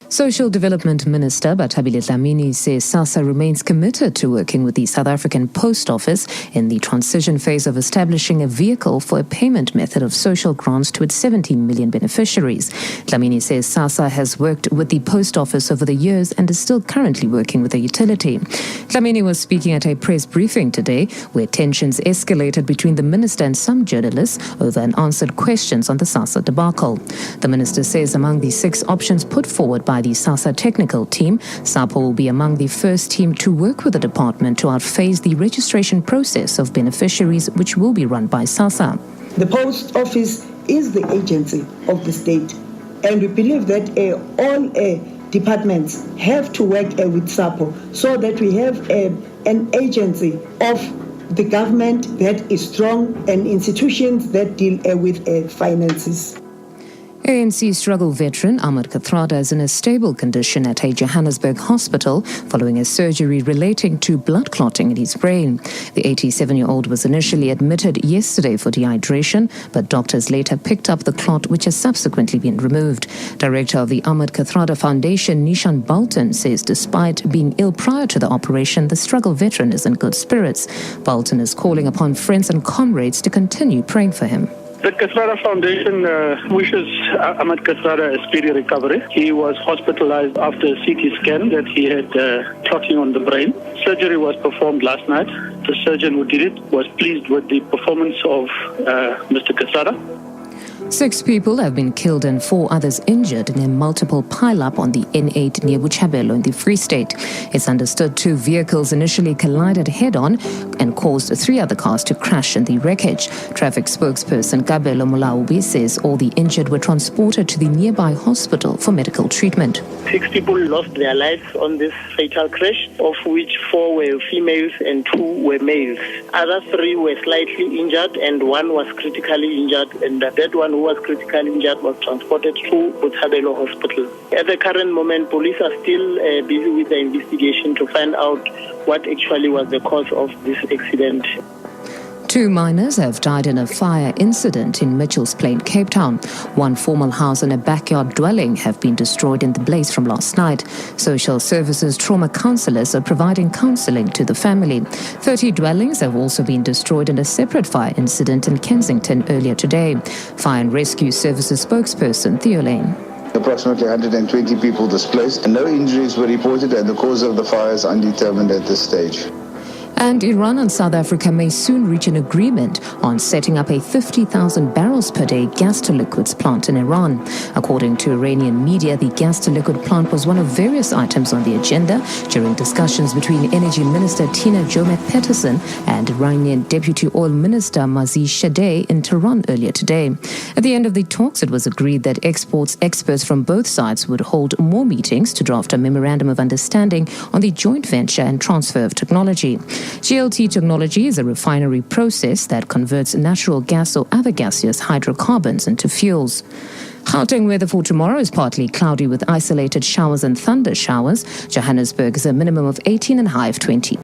Social Development Minister Dlamini says Sassa remains committed to working with the South African Post Office in the transition phase of establishing a vehicle for a payment method of social grants to its 17 million beneficiaries. Dlamini says Sassa has worked with the Post Office over the years and is still currently working with the utility. Dlamini was speaking at a press briefing today where tensions escalated between the minister and some journalists over unanswered questions on the Sassa debacle. The minister says among the 6 options put forward by the Sassa technical team, SAPO will be among the first team to work with the department to outphase the registration process of beneficiaries, which will be run by Sassa. The Post Office is the agency of the state, and we believe that all departments have to work with SAPO so that we have an agency of the government that is strong and institutions that deal with finances. ANC struggle veteran Ahmed Kathrada is in a stable condition at a Johannesburg hospital following a surgery relating to blood clotting in his brain. The 87-year-old was initially admitted yesterday for dehydration, but doctors later picked up the clot, which has subsequently been removed. Director of the Ahmed Kathrada Foundation, Nishan Bolton, says despite being ill prior to the operation, the struggle veteran is in good spirits. Bolton is calling upon friends and comrades to continue praying for him. The Kathrada Foundation wishes Ahmed Kathrada a speedy recovery. He was hospitalized after a CT scan that he had clotting on the brain. Surgery was performed last night. The surgeon who did it was pleased with the performance of Mr. Kathrada. 6 people have been killed and 4 others injured in a multiple pile-up on the N8 near Botshabelo in the Free State. It's understood 2 vehicles initially collided head-on and caused 3 other cars to crash in the wreckage. Traffic spokesperson Kabelo Mulaubi says all the injured were transported to the nearby hospital for medical treatment. 6 people lost their lives on this fatal crash, of which 4 were females and 2 were males. Other 3 were slightly injured and 1 was critically injured, and that one who was critically injured was transported to Botshabelo Hospital. At the current moment, police are still busy with the investigation to find out what actually was the cause of this accident. 2 miners have died in a fire incident in Mitchell's Plain, Cape Town. 1 formal house and a backyard dwelling have been destroyed in the blaze from last night. Social services trauma counsellors are providing counselling to the family. 30 dwellings have also been destroyed in a separate fire incident in Kensington earlier today. Fire and Rescue Services spokesperson Theo Lane. Approximately 120 people displaced. No injuries were reported and the cause of the fire is undetermined at this stage. And Iran and South Africa may soon reach an agreement on setting up a 50,000 barrels per day gas-to-liquids plant in Iran. According to Iranian media, the gas-to-liquid plant was one of various items on the agenda during discussions between Energy Minister Tina Jomet-Peterson and Iranian Deputy Oil Minister Mazi Shadeh in Tehran earlier today. At the end of the talks, it was agreed that experts from both sides would hold more meetings to draft a memorandum of understanding on the joint venture and transfer of technology. GLT technology is a refinery process that converts natural gas or other gaseous hydrocarbons into fuels. Gauteng weather for tomorrow is partly cloudy with isolated showers and thunder showers. Johannesburg is a minimum of 18 and high of 20.